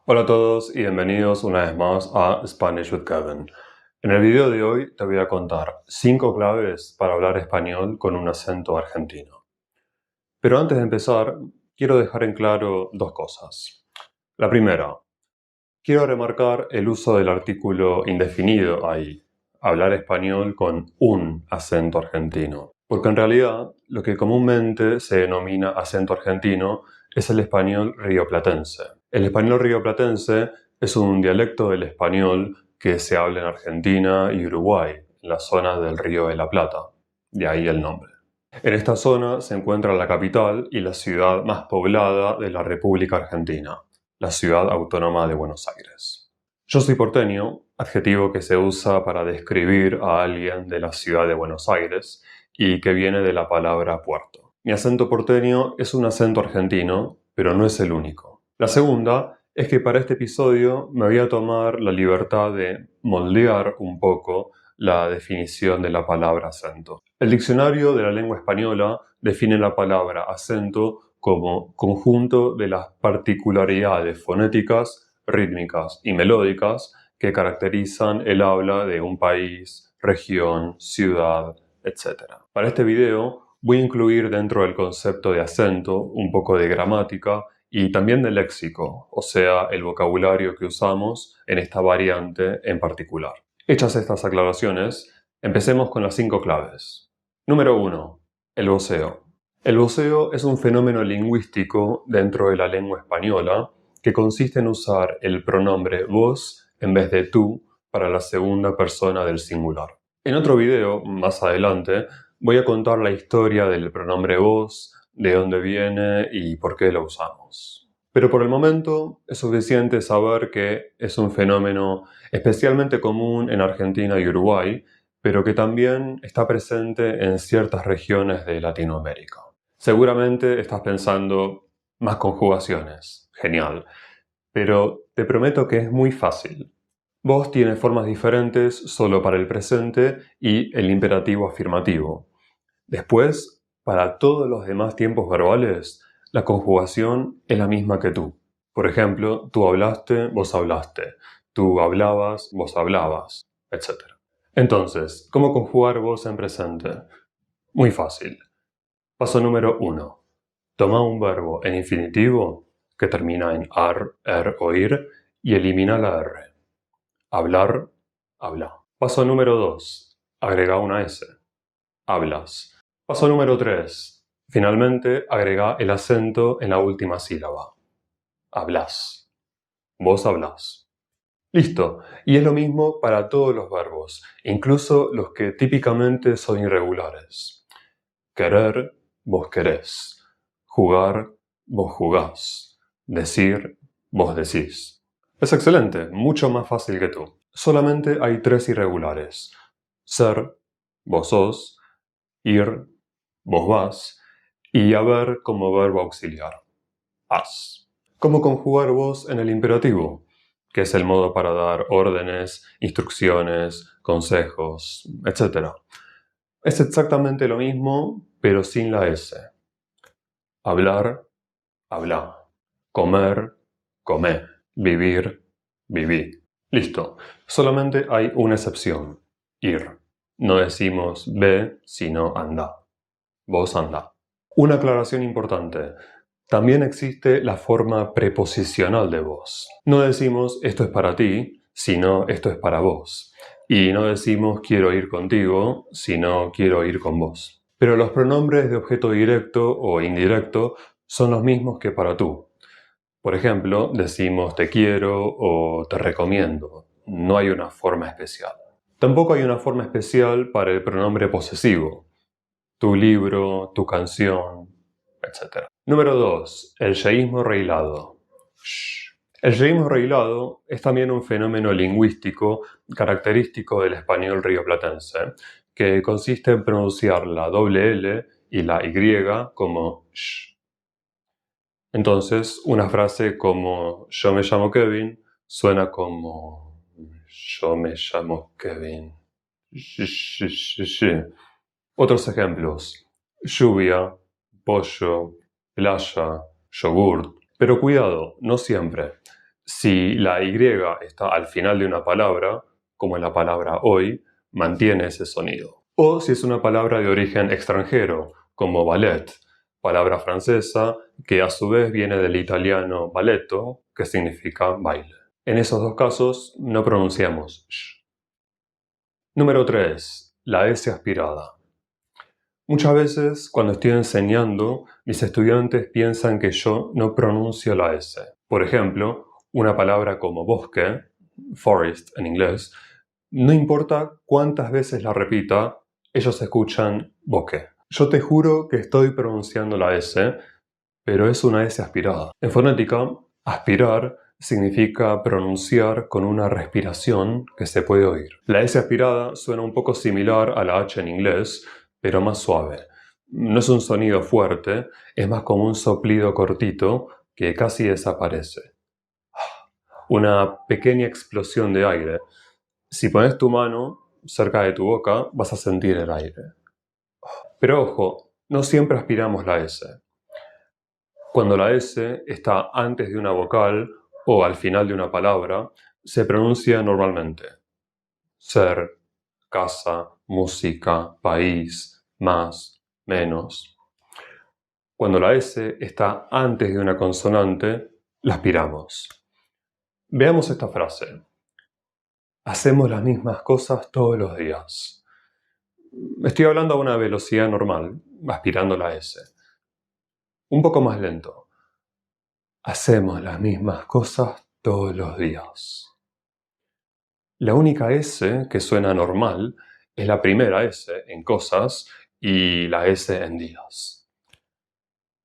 Hola a todos y bienvenidos una vez más a Spanish with Kevin. En el video de hoy te voy a contar 5 claves para hablar español con un acento argentino. Pero antes de empezar, quiero dejar en claro dos cosas. La primera, quiero remarcar el uso del artículo indefinido ahí, hablar español con un acento argentino. Porque en realidad lo que comúnmente se denomina acento argentino es el español rioplatense. El español rioplatense es un dialecto del español que se habla en Argentina y Uruguay, en la zona del Río de la Plata. De ahí el nombre. En esta zona se encuentra la capital y la ciudad más poblada de la República Argentina, la ciudad autónoma de Buenos Aires. Yo soy porteño, adjetivo que se usa para describir a alguien de la ciudad de Buenos Aires y que viene de la palabra puerto. Mi acento porteño es un acento argentino, pero no es el único. La segunda es que para este episodio me voy a tomar la libertad de moldear un poco la definición de la palabra acento. El diccionario de la lengua española define la palabra acento como conjunto de las particularidades fonéticas, rítmicas y melódicas que caracterizan el habla de un país, región, ciudad, etc. Para este video voy a incluir dentro del concepto de acento un poco de gramática y también de léxico, o sea, el vocabulario que usamos en esta variante en particular. Hechas estas aclaraciones, empecemos con las 5 claves. Número 1. El voceo. El voceo es un fenómeno lingüístico dentro de la lengua española que consiste en usar el pronombre vos en vez de tú para la segunda persona del singular. En otro video, más adelante, voy a contar la historia del pronombre vos, de dónde viene y por qué lo usamos. Pero por el momento es suficiente saber que es un fenómeno especialmente común en Argentina y Uruguay, pero que también está presente en ciertas regiones de Latinoamérica. Seguramente estás pensando, más conjugaciones, genial, pero te prometo que es muy fácil. Vos tiene formas diferentes solo para el presente y el imperativo afirmativo. Después, para todos los demás tiempos verbales, la conjugación es la misma que tú. Por ejemplo, tú hablaste, vos hablaste. Tú hablabas, vos hablabas, etc. Entonces, ¿cómo conjugar vos en presente? Muy fácil. Paso número 1. Toma un verbo en infinitivo que termina en ar, o ir y elimina la r. Hablar, habla. Paso número 2. Agrega una s. Hablas. Paso número 3. Finalmente, agrega el acento en la última sílaba. Hablas. Vos hablás. Listo. Y es lo mismo para todos los verbos, incluso los que típicamente son irregulares. Querer, vos querés. Jugar, vos jugás. Decir, vos decís. Es excelente, mucho más fácil que tú. Solamente hay 3 irregulares. Ser, vos sos. Ir, vos vas, y haber como verbo auxiliar. Has. ¿Cómo conjugar vos en el imperativo? Que es el modo para dar órdenes, instrucciones, consejos, etc. Es exactamente lo mismo, pero sin la S. Hablar, habla. Comer, comé. Vivir, viví. Listo. Solamente hay una excepción. Ir. No decimos ve, sino anda. Vos anda. Una aclaración importante. También existe la forma preposicional de vos. No decimos esto es para ti, sino esto es para vos. Y no decimos quiero ir contigo, sino quiero ir con vos. Pero los pronombres de objeto directo o indirecto son los mismos que para tú. Por ejemplo, decimos te quiero o te recomiendo. No hay una forma especial. Tampoco hay una forma especial para el pronombre posesivo. Tu libro, tu canción, etc. Número 2. El yeísmo reilado. El yeísmo reilado es también un fenómeno lingüístico característico del español rioplatense, que consiste en pronunciar la doble L y la Y como sh. Entonces, una frase como yo me llamo Kevin suena como yo me llamo Kevin. Otros ejemplos. Lluvia, pollo, playa, yogurt. Pero cuidado, no siempre. Si la Y está al final de una palabra, como en la palabra hoy, mantiene ese sonido. O si es una palabra de origen extranjero, como ballet, palabra francesa que a su vez viene del italiano balletto, que significa baile. En esos dos casos no pronunciamos sh. Número 3. La S aspirada. Muchas veces, cuando estoy enseñando, mis estudiantes piensan que yo no pronuncio la S. Por ejemplo, una palabra como bosque, forest en inglés, no importa cuántas veces la repita, ellos escuchan bosque. Yo te juro que estoy pronunciando la S, pero es una S aspirada. En fonética, aspirar significa pronunciar con una respiración que se puede oír. La S aspirada suena un poco similar a la H en inglés, pero más suave. No es un sonido fuerte, es más como un soplido cortito que casi desaparece. Una pequeña explosión de aire. Si pones tu mano cerca de tu boca, vas a sentir el aire. Pero ojo, no siempre aspiramos la S. Cuando la S está antes de una vocal o al final de una palabra, se pronuncia normalmente. Ser, casa, música, país, más, menos. Cuando la S está antes de una consonante, la aspiramos. Veamos esta frase. Hacemos las mismas cosas todos los días. Estoy hablando a una velocidad normal, aspirando la S. Un poco más lento. Hacemos las mismas cosas todos los días. La única S que suena normal es la primera S en cosas y la S en días.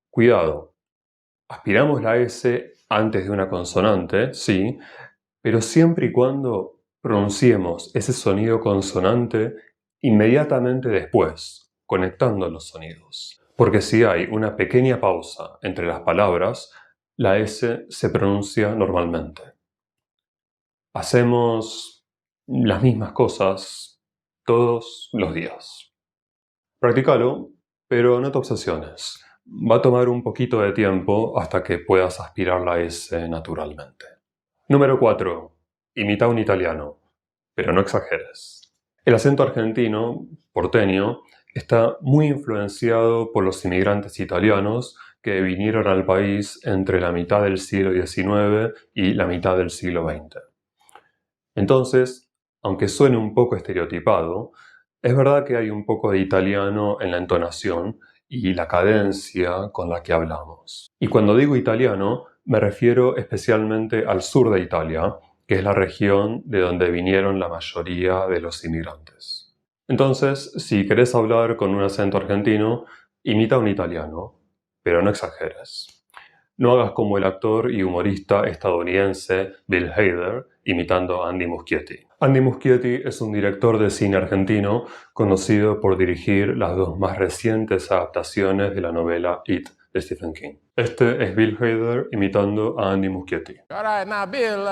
Cuidado, aspiramos la S antes de una consonante, sí, pero siempre y cuando pronunciemos ese sonido consonante inmediatamente después, conectando los sonidos. Porque si hay una pequeña pausa entre las palabras, la S se pronuncia normalmente. Hacemos las mismas cosas todos los días. Practícalo, pero no te obsesiones. Va a tomar un poquito de tiempo hasta que puedas aspirar la S naturalmente. Número 4. Imita un italiano, pero no exageres. El acento argentino, porteño, está muy influenciado por los inmigrantes italianos que vinieron al país entre la mitad del siglo XIX y la mitad del siglo XX. Entonces, aunque suene un poco estereotipado, es verdad que hay un poco de italiano en la entonación y la cadencia con la que hablamos. Y cuando digo italiano, me refiero especialmente al sur de Italia, que es la región de donde vinieron la mayoría de los inmigrantes. Entonces, si querés hablar con un acento argentino, imita un italiano, pero no exageres. No hagas como el actor y humorista estadounidense Bill Hader imitando a Andy Muschietti. Andy Muschietti es un director de cine argentino conocido por dirigir las dos más recientes adaptaciones de la novela It de Stephen King. Este es Bill Hader imitando a Andy Muschietti. All right, now Bill,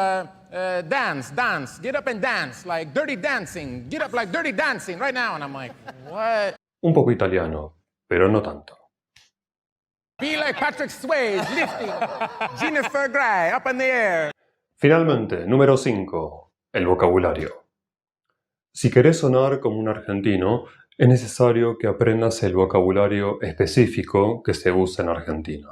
dance, get up and dance, like Dirty Dancing, get up like Dirty Dancing right now. And I'm like, what? Un poco italiano, pero no tanto. Be like Patrick Swayze, lifting, Jennifer Grey, up in the air. Finalmente, número 5. El vocabulario. Si querés sonar como un argentino, es necesario que aprendas el vocabulario específico que se usa en Argentina.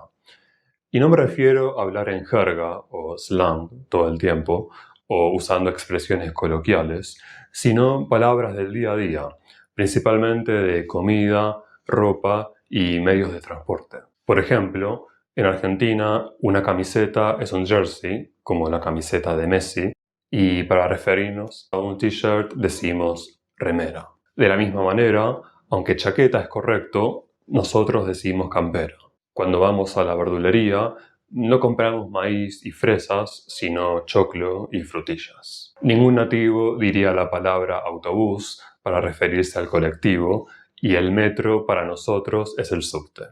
Y no me refiero a hablar en jerga o slang todo el tiempo, o usando expresiones coloquiales, sino palabras del día a día, principalmente de comida, ropa y medios de transporte. Por ejemplo, en Argentina una camiseta es un jersey, como la camiseta de Messi, y para referirnos a un t-shirt decimos remera. De la misma manera, aunque chaqueta es correcto, nosotros decimos campera. Cuando vamos a la verdulería, no compramos maíz y fresas, sino choclo y frutillas. Ningún nativo diría la palabra autobús para referirse al colectivo, y el metro para nosotros es el subte.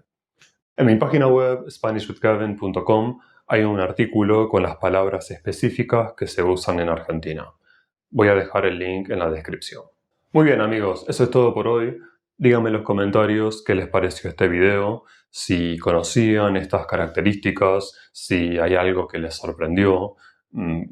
En mi página web SpanishWithKevin.com hay un artículo con las palabras específicas que se usan en Argentina. Voy a dejar el link en la descripción. Muy bien amigos, eso es todo por hoy. Díganme en los comentarios qué les pareció este video, si conocían estas características, si hay algo que les sorprendió.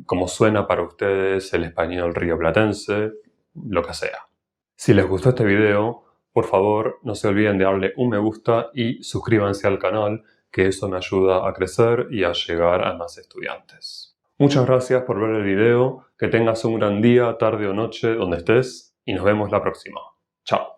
cómo suena para ustedes el español rioplatense, lo que sea. Si les gustó este video, por favor no se olviden de darle un me gusta y suscríbanse al canal, que eso me ayuda a crecer y a llegar a más estudiantes. Muchas gracias por ver el video, que tengas un gran día, tarde o noche, donde estés, y nos vemos la próxima. Chao.